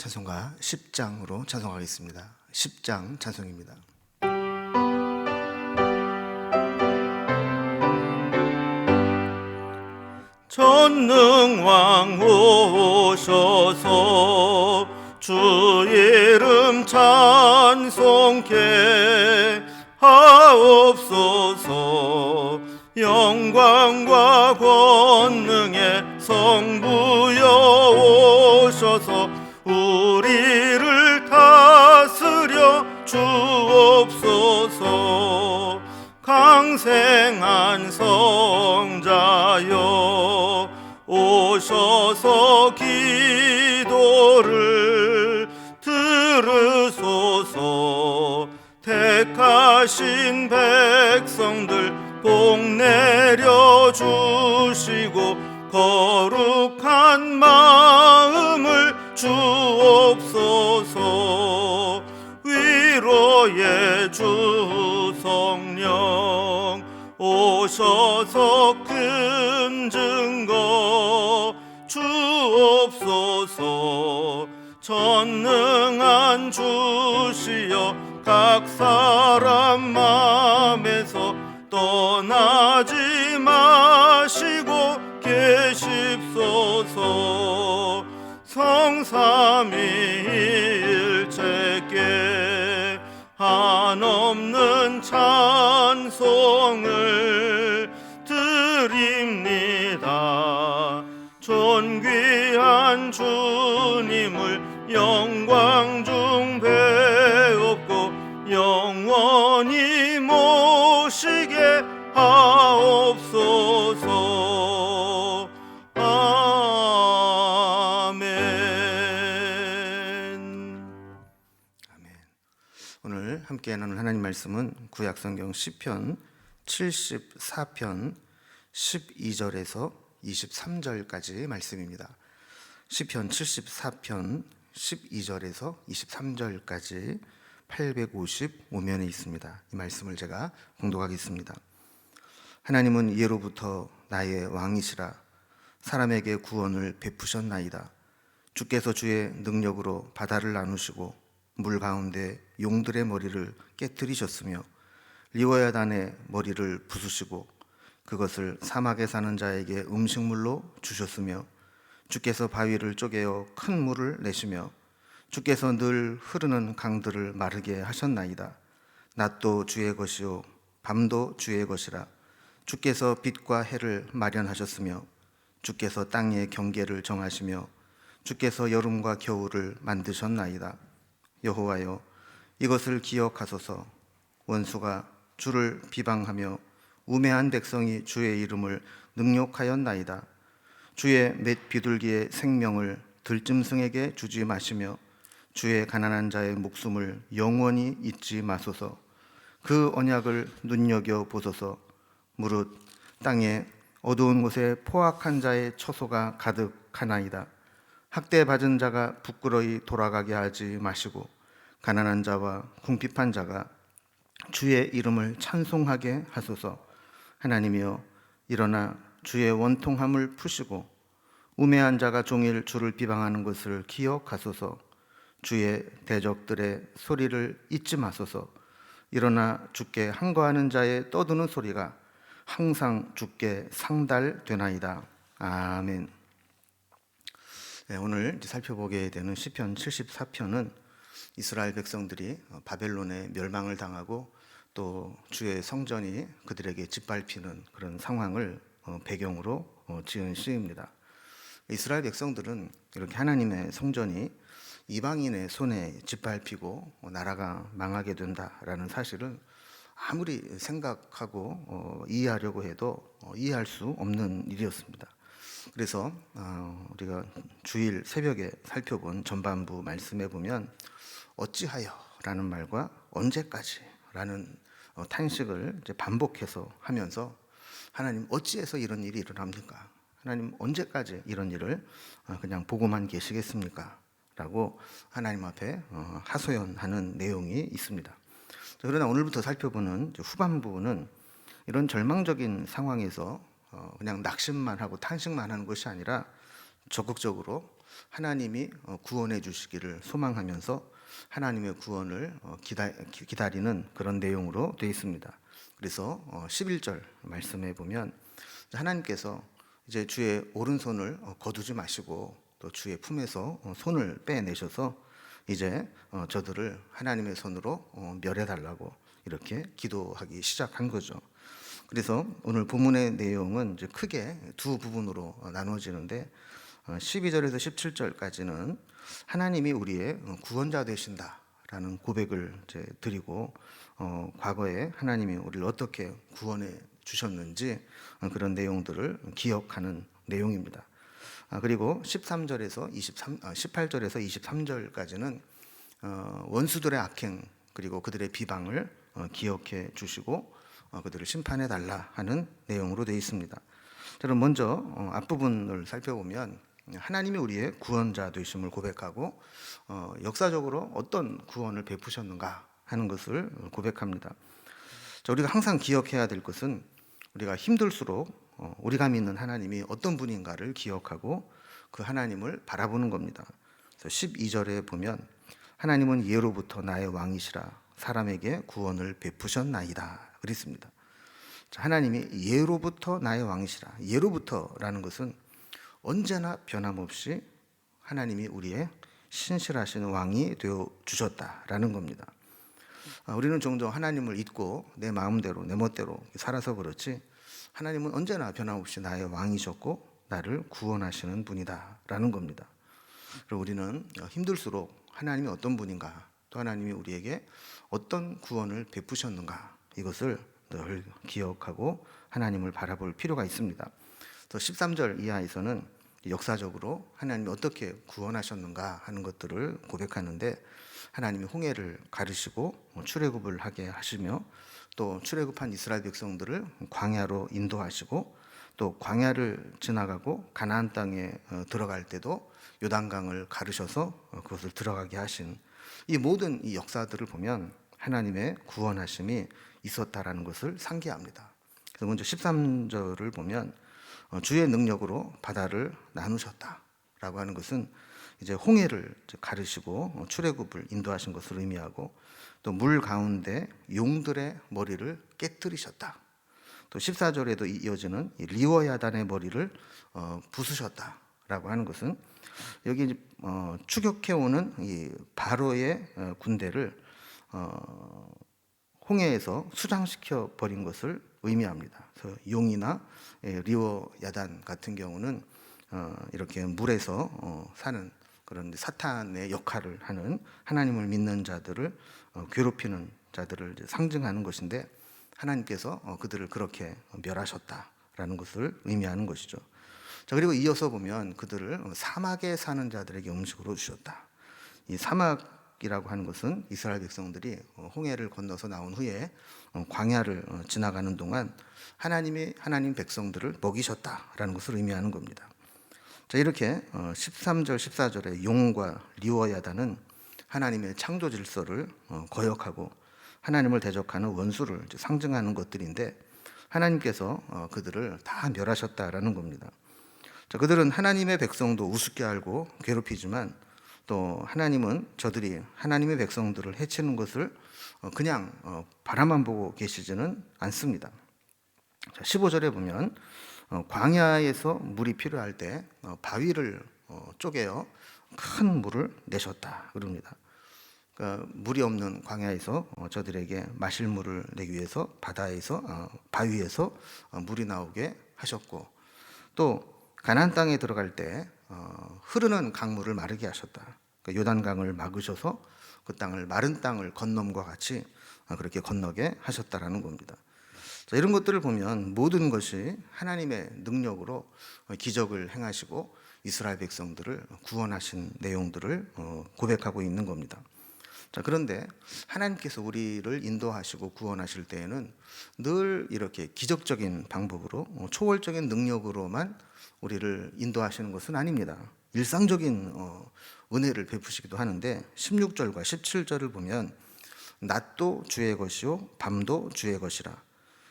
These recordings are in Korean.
찬송가 10장으로 찬송하겠습니다. 10장 찬송입니다. 전능왕 오셔서 주 이름 찬송케 하옵소서. 영광과 권능의 성부여 오셔서 우리를 다스려 주옵소서. 강생한 성자여 오셔서 기도를 들으소서. 택하신 백성들 복 내려 주시고 거룩한 마음을 주옵소서. 위로의 주 성령 오셔서 큰 증거 주옵소서. 전능한 주시여 각 사람 맘에서 떠나지 마시고 계십소서. 성삼위일체께 한없는 찬송을 드립니다. 존귀한 주님을 영광 중 배웠고 영원히 모시게 하옵소서. 아멘. 오늘 함께 나눌 하나님 말씀은 구약성경 시편 74편 12절에서 23절까지 말씀입니다. 시편 74편 12절에서 23절까지 855면에 있습니다. 이 말씀을 제가 봉독하겠습니다. 하나님은 예로부터 나의 왕이시라. 사람에게 구원을 베푸셨나이다. 주께서 주의 능력으로 바다를 나누시고 물 가운데 용들의 머리를 깨뜨리셨으며 리워야단의 머리를 부수시고 그것을 사막에 사는 자에게 음식물로 주셨으며 주께서 바위를 쪼개어 큰 물을 내시며 주께서 늘 흐르는 강들을 마르게 하셨나이다. 낮도 주의 것이요 밤도 주의 것이라. 주께서 빛과 해를 마련하셨으며 주께서 땅의 경계를 정하시며 주께서 여름과 겨울을 만드셨나이다. 여호와여, 이것을 기억하소서. 원수가 주를 비방하며 우매한 백성이 주의 이름을 능욕하였나이다. 주의 맷 비둘기의 생명을 들짐승에게 주지 마시며 주의 가난한 자의 목숨을 영원히 잊지 마소서. 그 언약을 눈여겨보소서. 무릇 땅에 어두운 곳에 포악한 자의 처소가 가득하나이다. 학대받은 자가 부끄러이 돌아가게 하지 마시고 가난한 자와 궁핍한 자가 주의 이름을 찬송하게 하소서. 하나님이여, 일어나 주의 원통함을 푸시고 우매한 자가 종일 주를 비방하는 것을 기억하소서. 주의 대적들의 소리를 잊지 마소서. 일어나 주께 항거하는 자의 떠드는 소리가 항상 주께 상달되나이다. 아멘. 네, 오늘 살펴보게 되는 시편 74편은 이스라엘 백성들이 바벨론의 멸망을 당하고 또 주의 성전이 그들에게 짓밟히는 그런 상황을 배경으로 지은 시입니다. 이스라엘 백성들은 이렇게 하나님의 성전이 이방인의 손에 짓밟히고 나라가 망하게 된다라는 사실을 아무리 생각하고 이해하려고 해도 이해할 수 없는 일이었습니다. 그래서 우리가 주일 새벽에 살펴본 전반부 말씀에 보면 어찌하여 라는 말과 언제까지 라는 탄식을 이제 반복해서 하면서 하나님 어찌해서 이런 일이 일어납니까? 하나님 언제까지 이런 일을 그냥 보고만 계시겠습니까? 라고 하나님 앞에 하소연하는 내용이 있습니다. 그러나 오늘부터 살펴보는 후반부는 이런 절망적인 상황에서 그냥 낙심만 하고 탄식만 하는 것이 아니라 적극적으로 하나님이 구원해 주시기를 소망하면서 하나님의 구원을 기다리는 그런 내용으로 되어 있습니다. 그래서 11절 말씀에 보면 하나님께서 이제 주의 오른손을 거두지 마시고 또 주의 품에서 손을 빼내셔서 이제 저들을 하나님의 손으로 멸해달라고 이렇게 기도하기 시작한 거죠. 그래서 오늘 본문의 내용은 이제 크게 두 부분으로 나누어지는데 12절에서 17절까지는 하나님이 우리의 구원자 되신다라는 고백을 이제 드리고 과거에 하나님이 우리를 어떻게 구원해 주셨는지 그런 내용들을 기억하는 내용입니다. 그리고 18절에서 23절까지는 원수들의 악행 그리고 그들의 비방을 기억해 주시고 그들을 심판해 달라 하는 내용으로 되어 있습니다. 저는 먼저 앞부분을 살펴보면 하나님이 우리의 구원자 되심을 고백하고 역사적으로 어떤 구원을 베푸셨는가 하는 것을 고백합니다. 우리가 항상 기억해야 될 것은 우리가 힘들수록 우리가 믿는 하나님이 어떤 분인가를 기억하고 그 하나님을 바라보는 겁니다. 그래서 12절에 보면 하나님은 예로부터 나의 왕이시라 사람에게 구원을 베푸셨나이다 그랬습니다. 하나님이 예로부터 나의 왕이시라. 예로부터라는 것은 언제나 변함없이 하나님이 우리의 신실하신 왕이 되어 주셨다라는 겁니다. 우리는 종종 하나님을 잊고 내 마음대로 내 멋대로 살아서 그렇지 하나님은 언제나 변함없이 나의 왕이셨고 나를 구원하시는 분이다라는 겁니다. 그리고 우리는 힘들수록 하나님이 어떤 분인가 또 하나님이 우리에게 어떤 구원을 베푸셨는가 이것을 늘 기억하고 하나님을 바라볼 필요가 있습니다. 또 13절 이하에서는 역사적으로 하나님이 어떻게 구원하셨는가 하는 것들을 고백하는데 하나님이 홍해를 가르시고 출애굽을 하게 하시며 또 출애굽한 이스라엘 백성들을 광야로 인도하시고 또 광야를 지나가고 가나안 땅에 들어갈 때도 요단강을 가르셔서 그것을 들어가게 하신 이 모든 이 역사들을 보면 하나님의 구원하심이 있었다라는 것을 상기합니다. 그래서 먼저 13절을 보면 주의 능력으로 바다를 나누셨다라고 하는 것은 이제 홍해를 가르시고 출애굽을 인도하신 것을 의미하고 또 물 가운데 용들의 머리를 깨뜨리셨다. 또 14절에도 이어지는 리워야단의 머리를 부수셨다라고 하는 것은 여기 추격해 오는 이 바로의 군대를 홍해에서 수장시켜 버린 것을 의미합니다. 그래서 용이나 리워야단 같은 경우는 이렇게 물에서 사는 그런 사탄의 역할을 하는 하나님을 믿는 자들을 괴롭히는 자들을 상징하는 것인데 하나님께서 그들을 그렇게 멸하셨다라는 것을 의미하는 것이죠. 자, 그리고 이어서 보면 그들을 사막에 사는 자들에게 음식으로 주셨다. 이 사막이라고 하는 것은 이스라엘 백성들이 홍해를 건너서 나온 후에 광야를 지나가는 동안 하나님이 하나님 백성들을 먹이셨다라는 것을 의미하는 겁니다. 자, 이렇게 13절 14절의 용과 리워야단은 하나님의 창조 질서를 거역하고 하나님을 대적하는 원수를 상징하는 것들인데 하나님께서 그들을 다 멸하셨다라는 겁니다. 자, 그들은 하나님의 백성도 우습게 알고 괴롭히지만 또 하나님은 저들이 하나님의 백성들을 해치는 것을 그냥 바라만 보고 계시지는 않습니다. 자, 15절에 보면 광야에서 물이 필요할 때 바위를 쪼개어 큰 물을 내셨다 그럽니다. 그러니까 물이 없는 광야에서 저들에게 마실 물을 내기 위해서 바위에서 물이 나오게 하셨고 또 가나안 땅에 들어갈 때 흐르는 강물을 마르게 하셨다. 그러니까 요단강을 막으셔서 그 땅을 마른 땅을 건nom과 같이 그렇게 건너게 하셨다라는 겁니다. 자, 이런 것들을 보면 모든 것이 하나님의 능력으로 기적을 행하시고 이스라엘 백성들을 구원하신 내용들을 고백하고 있는 겁니다. 자, 그런데 하나님께서 우리를 인도하시고 구원하실 때에는 늘 이렇게 기적적인 방법으로 초월적인 능력으로만 우리를 인도하시는 것은 아닙니다. 일상적인 은혜를 베푸시기도 하는데 16절과 17절을 보면 낮도 주의 것이요 밤도 주의 것이라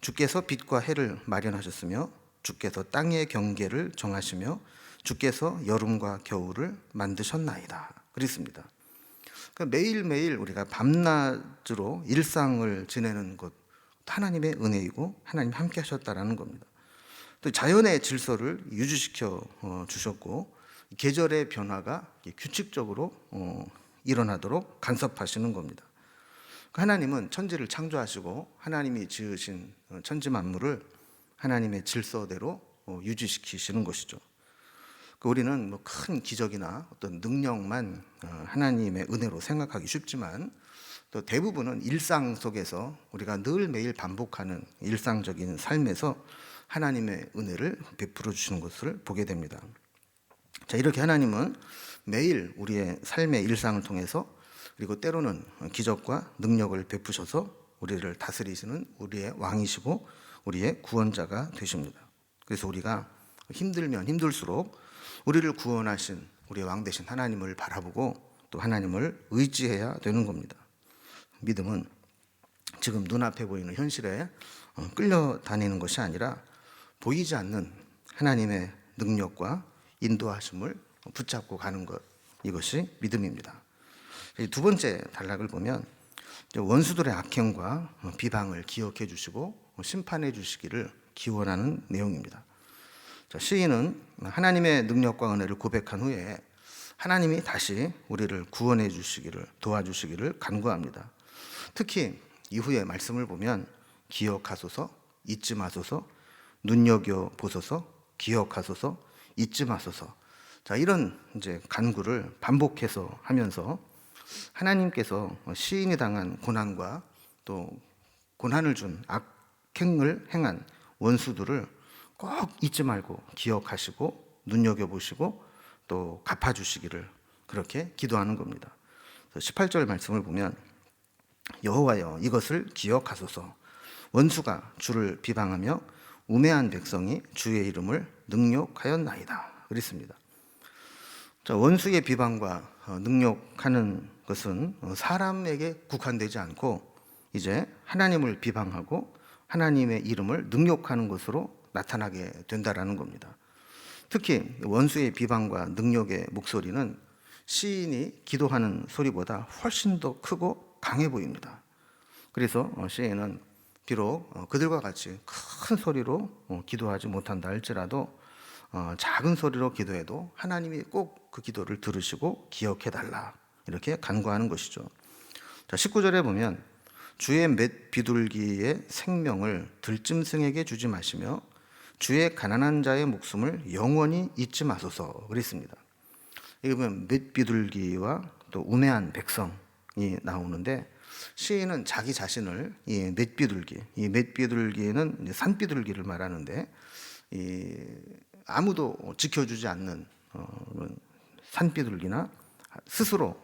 주께서 빛과 해를 마련하셨으며 주께서 땅의 경계를 정하시며 주께서 여름과 겨울을 만드셨나이다. 그랬습니다. 그러니까 매일매일 우리가 밤낮으로 일상을 지내는 것, 하나님의 은혜이고 하나님 함께 하셨다라는 겁니다. 또 자연의 질서를 유지시켜 주셨고 계절의 변화가 규칙적으로 일어나도록 간섭하시는 겁니다. 하나님은 천지를 창조하시고 하나님이 지으신 천지 만물을 하나님의 질서대로 유지시키시는 것이죠. 우리는 뭐 큰 기적이나 어떤 능력만 하나님의 은혜로 생각하기 쉽지만 또 대부분은 일상 속에서 우리가 늘 매일 반복하는 일상적인 삶에서 하나님의 은혜를 베풀어 주시는 것을 보게 됩니다. 자, 이렇게 하나님은 매일 우리의 삶의 일상을 통해서 그리고 때로는 기적과 능력을 베푸셔서 우리를 다스리시는 우리의 왕이시고 우리의 구원자가 되십니다. 그래서 우리가 힘들면 힘들수록 우리를 구원하신 우리의 왕 되신 하나님을 바라보고 또 하나님을 의지해야 되는 겁니다. 믿음은 지금 눈앞에 보이는 현실에 끌려다니는 것이 아니라 보이지 않는 하나님의 능력과 인도하심을 붙잡고 가는 것, 이것이 믿음입니다. 두 번째 단락을 보면 원수들의 악행과 비방을 기억해 주시고 심판해 주시기를 기원하는 내용입니다. 시인은 하나님의 능력과 은혜를 고백한 후에 하나님이 다시 우리를 구원해 주시기를, 도와주시기를 간구합니다. 특히 이후의 말씀을 보면 기억하소서, 잊지 마소서, 눈여겨보소서, 기억하소서, 잊지 마소서. 자, 이런 이제 간구를 반복해서 하면서 하나님께서 시인이 당한 고난과 또 고난을 준 악행을 행한 원수들을 꼭 잊지 말고 기억하시고 눈여겨보시고 또 갚아주시기를 그렇게 기도하는 겁니다. 18절 말씀을 보면 여호와여 이것을 기억하소서. 원수가 주를 비방하며 우매한 백성이 주의 이름을 능욕하였나이다. 그랬습니다. 자, 원수의 비방과 능욕하는 것은 사람에게 국한되지 않고 이제 하나님을 비방하고 하나님의 이름을 능욕하는 것으로 나타나게 된다라는 겁니다. 특히 원수의 비방과 능욕의 목소리는 시인이 기도하는 소리보다 훨씬 더 크고 강해 보입니다. 그래서 시인은 비록 그들과 같이 큰 소리로 기도하지 못한다 할지라도 작은 소리로 기도해도 하나님이 꼭 그 기도를 들으시고 기억해달라 이렇게 간구하는 것이죠. 자, 19절에 보면 주의 맷 비둘기의 생명을 들짐승에게 주지 마시며 주의 가난한 자의 목숨을 영원히 잊지 마소서 그랬습니다. 여기 보면 맷 비둘기와 또 우매한 백성이 나오는데 시인은 자기 자신을 이 맷 비둘기, 이 맷 비둘기는 산 비둘기를 말하는데 아무도 지켜주지 않는 산 비둘기나 스스로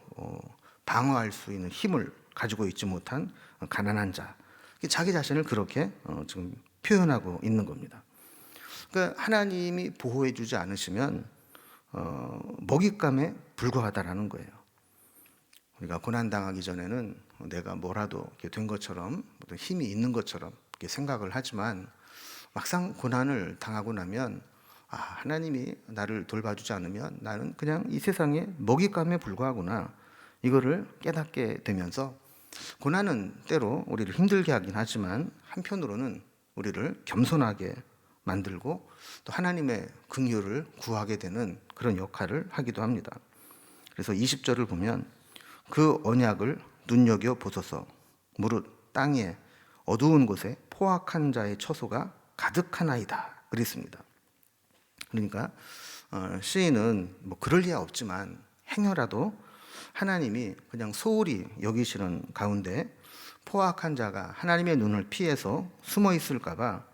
방어할 수 있는 힘을 가지고 있지 못한 가난한 자, 자기 자신을 그렇게 지금 표현하고 있는 겁니다. 그러니까 하나님이 보호해주지 않으시면 먹잇감에 불과하다라는 거예요. 우리가 고난 당하기 전에는 내가 뭐라도 이렇게 된 것처럼 힘이 있는 것처럼 이렇게 생각을 하지만 막상 고난을 당하고 나면 하나님이 나를 돌봐주지 않으면 나는 그냥 이 세상에 먹잇감에 불과하구나, 이거를 깨닫게 되면서 고난은 때로 우리를 힘들게 하긴 하지만 한편으로는 우리를 겸손하게 만들고 또 하나님의 긍휼을 구하게 되는 그런 역할을 하기도 합니다. 그래서 20절을 보면 그 언약을 눈여겨보소서. 무릇 땅에 어두운 곳에 포악한 자의 처소가 가득하나이다 그랬습니다. 그러니까 시인은 뭐 그럴 리야 없지만 행여라도 하나님이 그냥 소홀히 여기시는 가운데 포악한 자가 하나님의 눈을 피해서 숨어 있을까 봐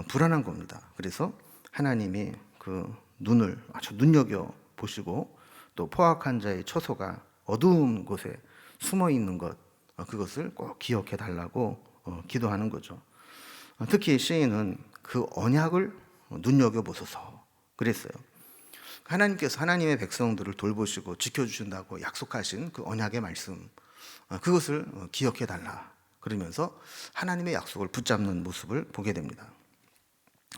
불안한 겁니다. 그래서 하나님이 그 눈을 아주 눈여겨 보시고 또 포악한 자의 처소가 어두운 곳에 숨어 있는 것, 그것을 꼭 기억해 달라고 기도하는 거죠. 특히 시인은 그 언약을 눈여겨 보소서 그랬어요. 하나님께서 하나님의 백성들을 돌보시고 지켜주신다고 약속하신 그 언약의 말씀, 그것을 기억해 달라 그러면서 하나님의 약속을 붙잡는 모습을 보게 됩니다.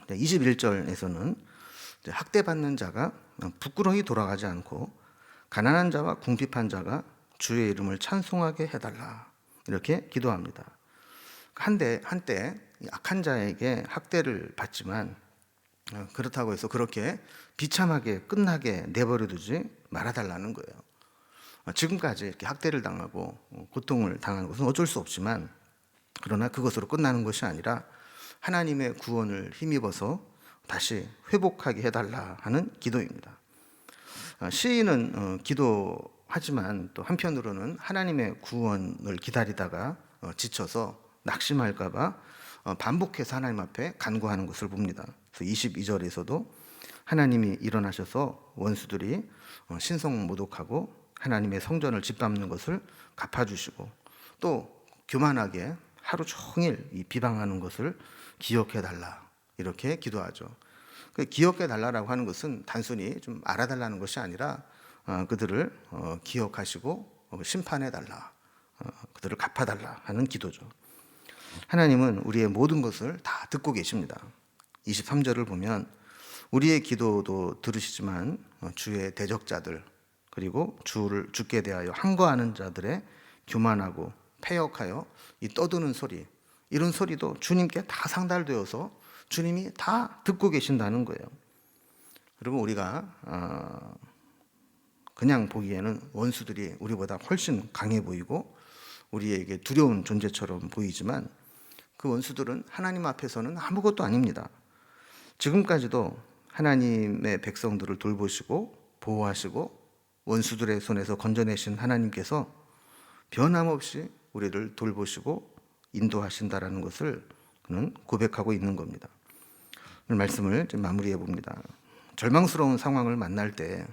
21절에서는 이제 학대받는 자가 부끄러이 돌아가지 않고 가난한 자와 궁핍한 자가 주의 이름을 찬송하게 해달라, 이렇게 기도합니다. 한때 이 악한 자에게 학대를 받지만 그렇다고 해서 그렇게 비참하게 끝나게 내버려 두지 말아달라는 거예요. 지금까지 이렇게 학대를 당하고 고통을 당하는 것은 어쩔 수 없지만, 그러나 그것으로 끝나는 것이 아니라 하나님의 구원을 힘입어서 다시 회복하게 해달라 하는 기도입니다. 시인은 기도하지만 또 한편으로는 하나님의 구원을 기다리다가 지쳐서 낙심할까 봐 반복해서 하나님 앞에 간구하는 것을 봅니다. 그래서 22절에서도 하나님이 일어나셔서 원수들이 신성모독하고 하나님의 성전을 짓밟는 것을 갚아주시고, 또 교만하게 하루 종일 이 비방하는 것을 기억해달라, 이렇게 기도하죠. 기억해달라고 하는 것은 단순히 좀 알아달라는 것이 아니라 그들을 기억하시고 심판해달라, 그들을 갚아달라 하는 기도죠. 하나님은 우리의 모든 것을 다 듣고 계십니다. 23절을 보면 우리의 기도도 들으시지만 주의 대적자들, 그리고 주께 대하여 항거하는 자들의 교만하고 패역하여 이 떠드는 소리, 이런 소리도 주님께 다 상달되어서 주님이 다 듣고 계신다는 거예요. 여러분, 우리가 그냥 보기에는 원수들이 우리보다 훨씬 강해 보이고 우리에게 두려운 존재처럼 보이지만, 그 원수들은 하나님 앞에서는 아무것도 아닙니다. 지금까지도 하나님의 백성들을 돌보시고 보호하시고 원수들의 손에서 건져내신 하나님께서 변함없이 우리를 돌보시고 인도하신다라는 것을 그는 고백하고 있는 겁니다. 오늘 말씀을 좀 마무리해 봅니다. 절망스러운 상황을 만날 때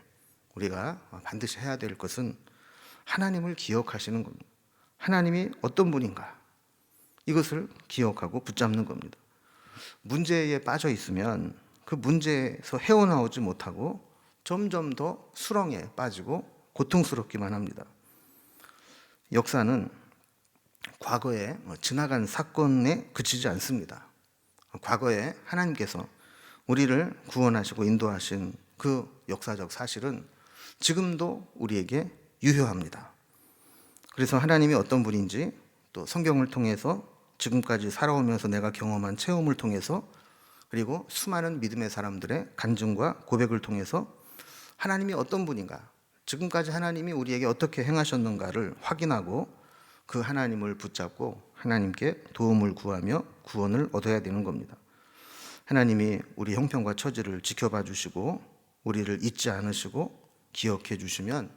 우리가 반드시 해야 될 것은 하나님을 기억하시는 겁니다. 하나님이 어떤 분인가, 이것을 기억하고 붙잡는 겁니다. 문제에 빠져 있으면 그 문제에서 헤어나오지 못하고 점점 더 수렁에 빠지고 고통스럽기만 합니다. 역사는 과거에 지나간 사건에 그치지 않습니다. 과거에 하나님께서 우리를 구원하시고 인도하신 그 역사적 사실은 지금도 우리에게 유효합니다. 그래서 하나님이 어떤 분인지, 또 성경을 통해서 지금까지 살아오면서 내가 경험한 체험을 통해서, 그리고 수많은 믿음의 사람들의 간증과 고백을 통해서 하나님이 어떤 분인가, 지금까지 하나님이 우리에게 어떻게 행하셨는가를 확인하고 그 하나님을 붙잡고 하나님께 도움을 구하며 구원을 얻어야 되는 겁니다. 하나님이 우리 형편과 처지를 지켜봐 주시고 우리를 잊지 않으시고 기억해 주시면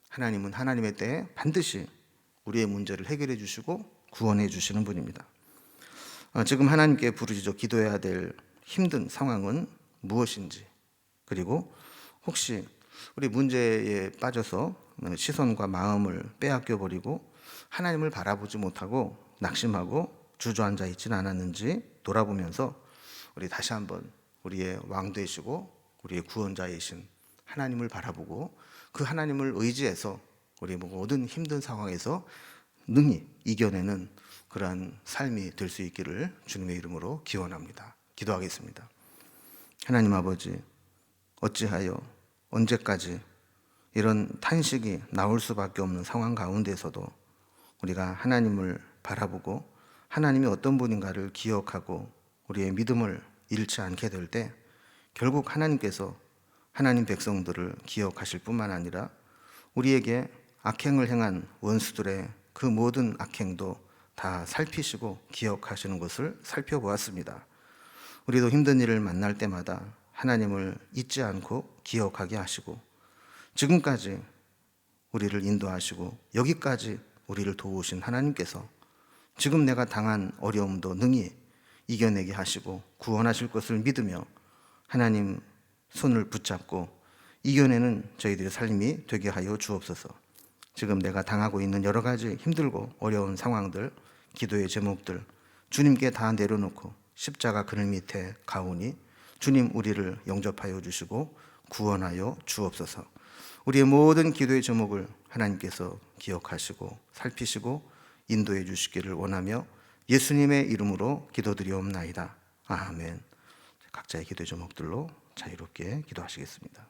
하나님은 하나님의 때에 반드시 우리의 문제를 해결해 주시고 구원해 주시는 분입니다. 지금 하나님께 부르짖어 기도해야 될 힘든 상황은 무엇인지, 그리고 혹시 우리 문제에 빠져서 시선과 마음을 빼앗겨 버리고 하나님을 바라보지 못하고 낙심하고 주저앉아 있지는 않았는지 돌아보면서 우리 다시 한번 우리의 왕 되시고 우리의 구원자이신 하나님을 바라보고 그 하나님을 의지해서 우리 모든 힘든 상황에서 능히 이겨내는 그러한 삶이 될 수 있기를 주님의 이름으로 기원합니다. 기도하겠습니다. 하나님 아버지, 어찌하여 언제까지 이런 탄식이 나올 수밖에 없는 상황 가운데서도 우리가 하나님을 바라보고 하나님이 어떤 분인가를 기억하고 우리의 믿음을 잃지 않게 될 때 결국 하나님께서 하나님 백성들을 기억하실 뿐만 아니라 우리에게 악행을 행한 원수들의 그 모든 악행도 다 살피시고 기억하시는 것을 살펴보았습니다. 우리도 힘든 일을 만날 때마다 하나님을 잊지 않고 기억하게 하시고 지금까지 우리를 인도하시고 여기까지 우리를 도우신 하나님께서 지금 내가 당한 어려움도 능히 이겨내게 하시고 구원하실 것을 믿으며 하나님 손을 붙잡고 이겨내는 저희들의 삶이 되게 하여 주옵소서. 지금 내가 당하고 있는 여러 가지 힘들고 어려운 상황들, 기도의 제목들 주님께 다 내려놓고 십자가 그늘 밑에 가오니 주님 우리를 영접하여 주시고 구원하여 주옵소서. 우리의 모든 기도의 제목을 하나님께서 기억하시고 살피시고 인도해 주시기를 원하며 예수님의 이름으로 기도드리옵나이다. 아멘. 각자의 기도 제목들로 자유롭게 기도하시겠습니다.